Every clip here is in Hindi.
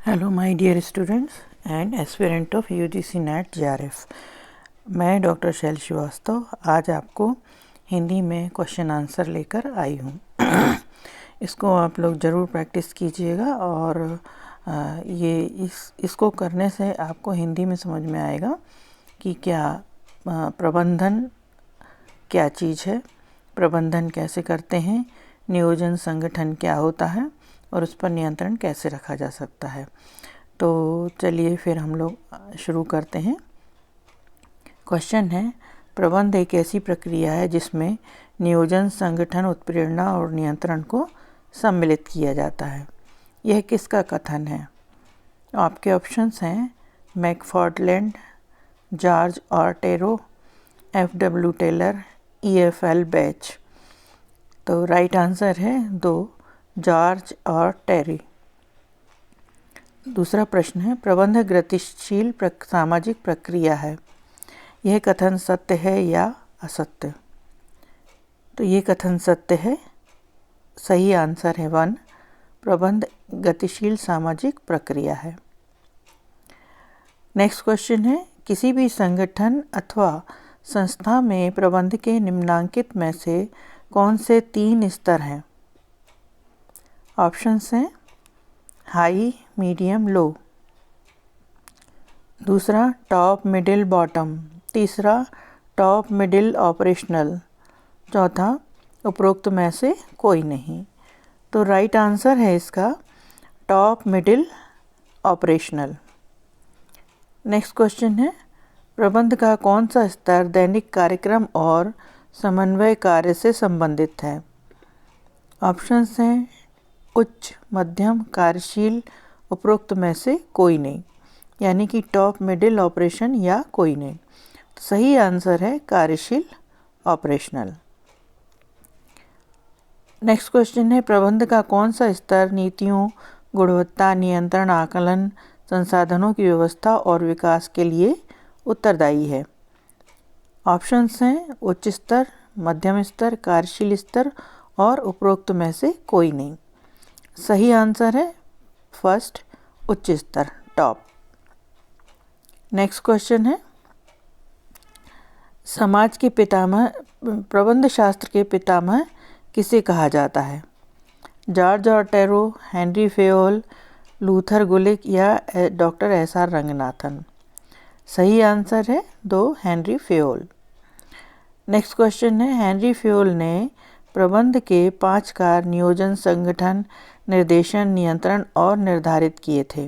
Hello my dear students and aspirant of UGC NET JRF. मैं डॉक्टर शैल श्रीवास्तव आज आपको हिंदी में क्वेश्चन आंसर लेकर आई हूँ। इसको आप लोग ज़रूर प्रैक्टिस कीजिएगा और इसको करने से आपको हिंदी में समझ में आएगा कि क्या प्रबंधन क्या चीज़ है, प्रबंधन कैसे करते हैं, नियोजन संगठन क्या होता है और उस पर नियंत्रण कैसे रखा जा सकता है। तो चलिए फिर हम लोग शुरू करते हैं। क्वेश्चन है, प्रबंध एक ऐसी प्रक्रिया है जिसमें नियोजन, संगठन, उत्प्रेरणा और नियंत्रण को सम्मिलित किया जाता है। यह किसका कथन है? आपके ऑप्शंस हैं McFarland, George R Terry, F W. Taylor, E.F.L. Brech. तो राइट आंसर है 2, जॉर्ज और टेरी। दूसरा प्रश्न है, प्रबंध गतिशील सामाजिक प्रक्रिया है। यह कथन सत्य है या असत्य? तो ये कथन सत्य है। सही आंसर है 1, प्रबंध गतिशील सामाजिक प्रक्रिया है। नेक्स्ट क्वेश्चन है, किसी भी संगठन अथवा संस्था में प्रबंध के निम्नलिखित में से कौन से 3 स्तर हैं? ऑप्शंस हैं हाई, मीडियम, लो। दूसरा टॉप, मिडिल, बॉटम। तीसरा टॉप, मिडिल, ऑपरेशनल। चौथा उपरोक्त में से कोई नहीं। तो राइट आंसर है इसका top, middle, operational. Next question है, प्रबंध का कौन सा स्तर दैनिक कार्यक्रम और समन्वय कार्य से संबंधित है? ऑप्शंस हैं उच्च, मध्यम, कार्यशील, उपरोक्त में से कोई नहीं, यानी कि टॉप, मिडिल, ऑपरेशन या कोई नहीं। तो सही आंसर है कार्यशील, ऑपरेशनल। नेक्स्ट क्वेश्चन है, प्रबंध का कौन सा स्तर नीतियों, गुणवत्ता नियंत्रण, आकलन, संसाधनों की व्यवस्था और विकास के लिए उत्तरदायी है? ऑप्शंस हैं उच्च स्तर, मध्यम स्तर, कार्यशील स्तर और उपरोक्त में से कोई नहीं। सही आंसर है फर्स्ट, उच्च स्तर, टॉप। नेक्स्ट क्वेश्चन है, समाज के पितामह, प्रबंध शास्त्र के पितामह किसे कहा जाता है? जॉर्ज ऑर्टेरो, हेनरी फेयोल, लूथर गुलिक या डॉक्टर S.R. रंगनाथन? सही आंसर है 2, हेनरी फेयोल। नेक्स्ट क्वेश्चन है, हेनरी फेयोल ने प्रबंध के 5 कार्य नियोजन, संगठन, निर्देशन, नियंत्रण और निर्धारित किए थे।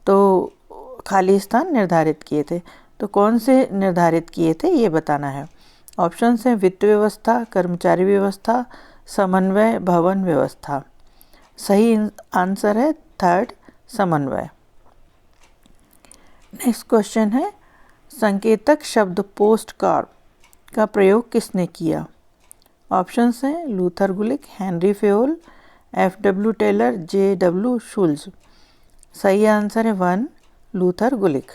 तो खाली स्थान निर्धारित किए थे। तो कौन से निर्धारित किए थे ये बताना है। ऑप्शन हैं वित्त व्यवस्था, कर्मचारी व्यवस्था, समन्वय, भवन व्यवस्था। सही आंसर है 3rd, समन्वय। नेक्स्ट क्वेश्चन है, संकेतक शब्द पोस्ट कार्ड का प्रयोग किसने किया? ऑप्शंस हैं Luther Gulick, Henri Fayol, F.W. Taylor, J.W. Schulz. सही आंसर है 1, लूथर गुलिक।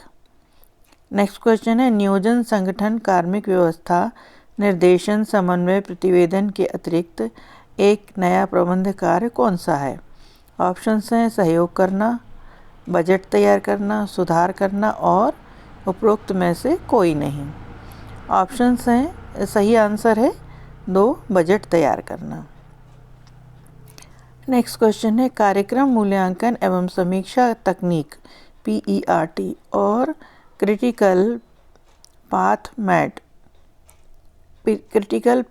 नेक्स्ट क्वेश्चन है, नियोजन, संगठन, कार्मिक व्यवस्था, निर्देशन, समन्वय, प्रतिवेदन के अतिरिक्त एक नया प्रबंध कार्य कौन सा है? ऑप्शंस हैं सहयोग करना, बजट तैयार करना, सुधार करना और उपरोक्त में से कोई नहीं। ऑप्शंस हैं, सही आंसर है 2, बजट तैयार करना। नेक्स्ट क्वेश्चन है, कार्यक्रम मूल्यांकन एवं समीक्षा तकनीक PERT और क्रिटिकल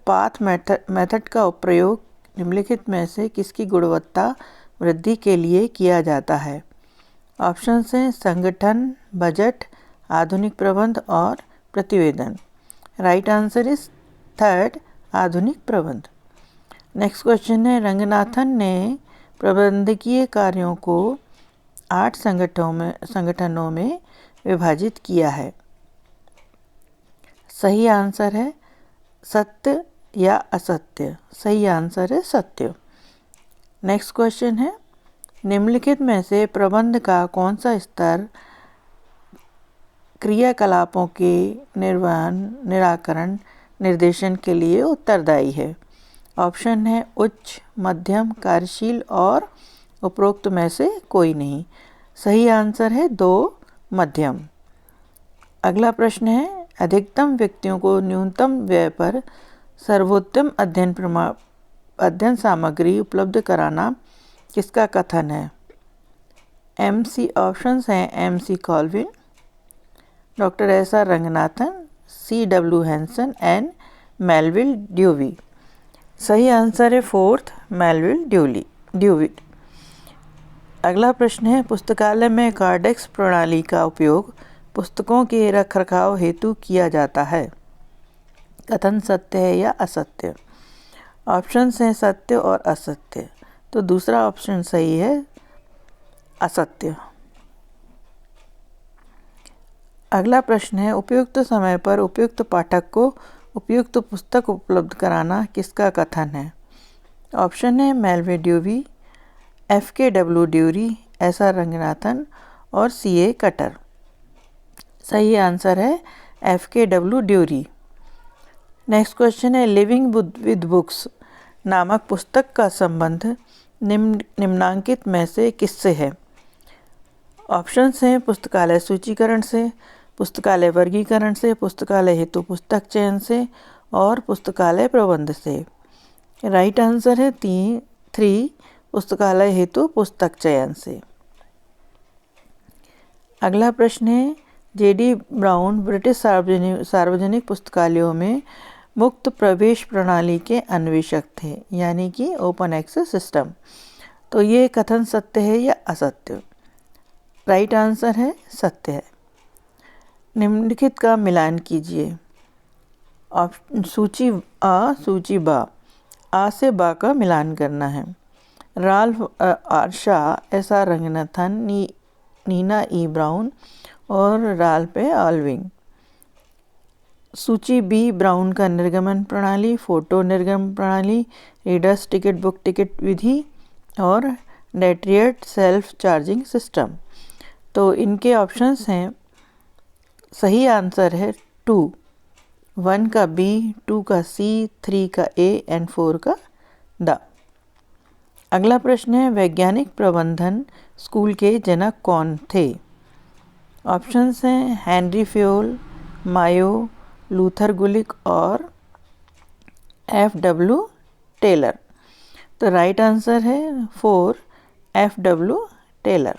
पाथ मेथड का प्रयोग निम्नलिखित में से किसकी गुणवत्ता वृद्धि के लिए किया जाता है? ऑप्शंस हैं संगठन, बजट, आधुनिक प्रबंध और प्रतिवेदन। राइट आंसर इज 3rd, आधुनिक प्रबंध। नेक्स्ट क्वेश्चन है, रंगनाथन ने प्रबंधकीय कार्यों को 8 संगठनों में विभाजित किया है। सही आंसर है सत्य या असत्य? सही आंसर है सत्य। नेक्स्ट क्वेश्चन है, निम्नलिखित में से प्रबंध का कौन सा स्तर क्रियाकलापों के निर्वहन, निराकरण, निर्देशन के लिए उत्तरदायी है? ऑप्शन है उच्च, मध्यम, कार्यशील और उपरोक्त में से कोई नहीं। सही आंसर है 2 मध्यम। अगला प्रश्न है, अधिकतम व्यक्तियों को न्यूनतम व्यय पर सर्वोत्तम अध्ययन सामग्री उपलब्ध कराना किसका कथन है? MC ऑप्शंस हैं MC Colvin, doctor SR Ranganathan, CW Hanson and Melvil Dewey. सही आंसर है 4th मेलविल ड्यूवी। अगला प्रश्न है, पुस्तकालय में कार्डेक्स प्रणाली का उपयोग पुस्तकों के रखरखाव हेतु किया जाता है। कथन सत्य है या असत्य? ऑप्शंस हैं सत्य और असत्य, तो दूसरा ऑप्शन सही है, असत्य। अगला प्रश्न है, उपयुक्त समय पर उपयुक्त पाठक को उपयुक्त पुस्तक उपलब्ध कराना किसका कथन है? ऑप्शन है Melville dewy, FKW ड्यूरी, SR Ranganathan और CA कटर। सही आंसर है FKW ड्यूरी। नेक्स्ट क्वेश्चन है, लिविंग विद बुक्स नामक पुस्तक का संबंध निम्नांकित में से किससे है? ऑप्शंस हैं पुस्तकालय सूचीकरण से, पुस्तकालय वर्गीकरण से, पुस्तकालय हेतु पुस्तक चयन से और पुस्तकालय प्रबंध से। राइट आंसर है 3 पुस्तकालय हेतु पुस्तक चयन से। अगला प्रश्न है, JD ब्राउन ब्रिटिश सार्वजनिक पुस्तकालयों में मुक्त प्रवेश प्रणाली के अन्वेषक थे, यानी कि ओपन एक्सेस सिस्टम। तो ये कथन सत्य है या असत्य? राइट आंसर है सत्य है। निम्नलिखित का मिलान कीजिए। सूची आ सूची बा, आ से बा का मिलान करना है। Ralph R Shaw, SR Ranganathan, Nina E Brown और राल्फ आल्विंग। सूची बी, ब्राउन का निर्गमन प्रणाली, फोटो निर्गमन प्रणाली, रीडर्स टिकट बुक टिकट विधि और डेट्रियट सेल्फ चार्जिंग सिस्टम। तो इनके ऑप्शंस हैं, सही आंसर है 2, 1 का B, 2 का C, 3 का A एंड 4 का द। अगला प्रश्न है, वैज्ञानिक प्रबंधन स्कूल के जनक कौन थे? ऑप्शंस हैं हेनरी फेयोल, मायो, लूथर गुलिक और FW टेलर। तो राइट आंसर है 4, FW टेलर।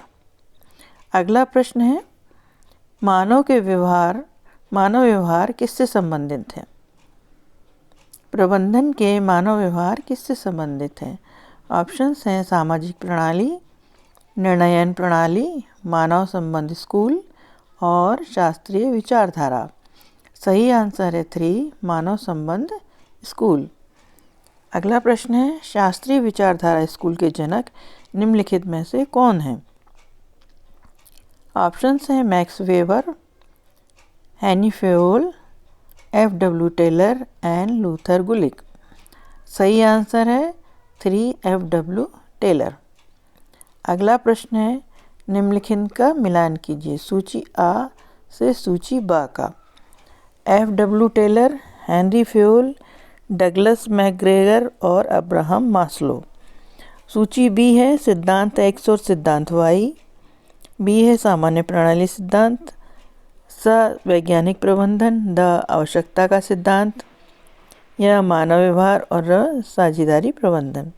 अगला प्रश्न है, मानव व्यवहार किससे संबंधित है? प्रबंधन के मानव व्यवहार किससे संबंधित है? ऑप्शंस हैं सामाजिक प्रणाली, निर्णयन प्रणाली, मानव संबंध स्कूल और शास्त्रीय विचारधारा। सही आंसर है 3, मानव संबंध स्कूल। अगला प्रश्न है, शास्त्रीय विचारधारा स्कूल के जनक निम्नलिखित में से कौन है? ऑप्शंस हैं Max Weber, Henri Fayol, FW Taylor and Luther Gulick. सही आंसर है 3, FW टेलर। अगला प्रश्न है, निम्नलिखित का मिलान कीजिए। सूची आ से सूची बा का। FW Taylor, Henri Fayol, Douglas McGregor और अब्राहम मास्लो। सूची बी है सिद्धांत X और सिद्धांत Y, बी है सामान्य प्रणाली सिद्धांत, स वैज्ञानिक प्रबंधन, द आवश्यकता का सिद्धांत, या मानव व्यवहार और र साझेदारी प्रबंधन।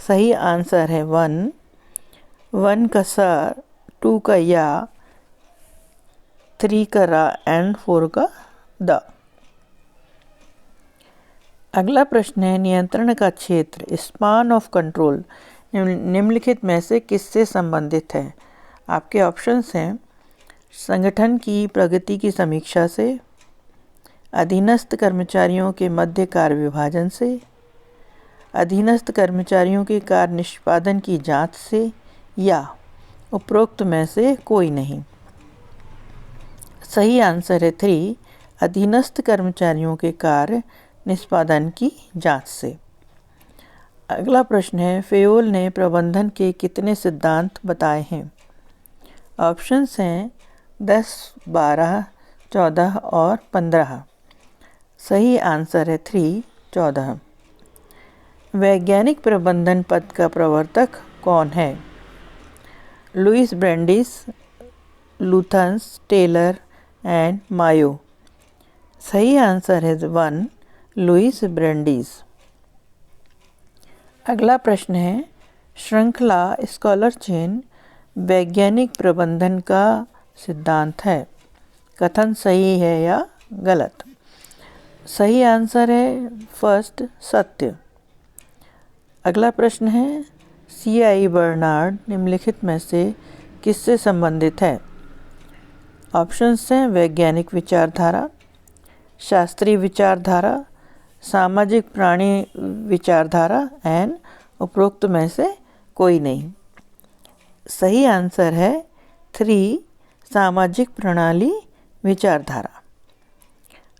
सही आंसर है 1 का स, 2 का या, 3 का रा एंड 4 का द। अगला प्रश्न है, नियंत्रण का क्षेत्र स्पान ऑफ कंट्रोल निम्नलिखित में से किससे संबंधित है? आपके ऑप्शंस हैं संगठन की प्रगति की समीक्षा से, अधीनस्थ कर्मचारियों के मध्य कार्य विभाजन से, अधीनस्थ कर्मचारियों के कार्य निष्पादन की जांच से, या उपरोक्त में से कोई नहीं। सही आंसर है 3, अधीनस्थ कर्मचारियों के कार्य निष्पादन की जांच से। अगला प्रश्न है, फेयोल ने प्रबंधन के कितने सिद्धांत बताए हैं? ऑप्शंस हैं 10, 12, 14 और 15। सही आंसर है 3, 14। वैज्ञानिक प्रबंधन पद का प्रवर्तक कौन है? लुइस ब्रेंडिस, लूथन्स, टेलर एंड मायो। सही आंसर है 1 लुइस ब्रेंडिस। अगला प्रश्न है, श्रृंखला स्कॉलर चेन वैज्ञानिक प्रबंधन का सिद्धांत है। कथन सही है या गलत? सही आंसर है फर्स्ट, सत्य। अगला प्रश्न है, C.I. बर्नार्ड निम्नलिखित में से किससे संबंधित है? ऑप्शंस हैं वैज्ञानिक विचारधारा, शास्त्रीय विचारधारा, सामाजिक प्राणी विचारधारा एंड उपरोक्त में से कोई नहीं। सही आंसर है 3 सामाजिक प्रणाली विचारधारा।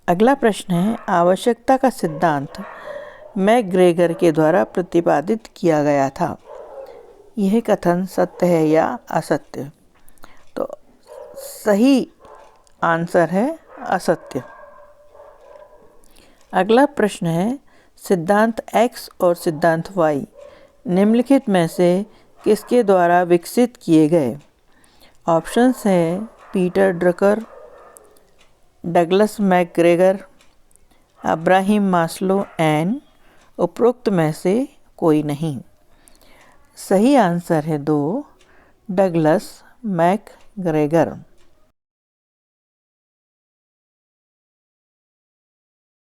अगला प्रश्न है, आवश्यकता का सिद्धांत मैकग्रेगर के द्वारा प्रतिपादित किया गया था। यह कथन सत्य है या असत्य? तो सही आंसर है असत्य। अगला प्रश्न है, सिद्धांत X और सिद्धांत Y निम्नलिखित में से किसके द्वारा विकसित किए गए? ऑप्शंस हैं Peter Drucker, Douglas McGregor, Abraham Maslow and उपरोक्त में से कोई नहीं। सही आंसर है 2 डगलस मैकग्रेगर।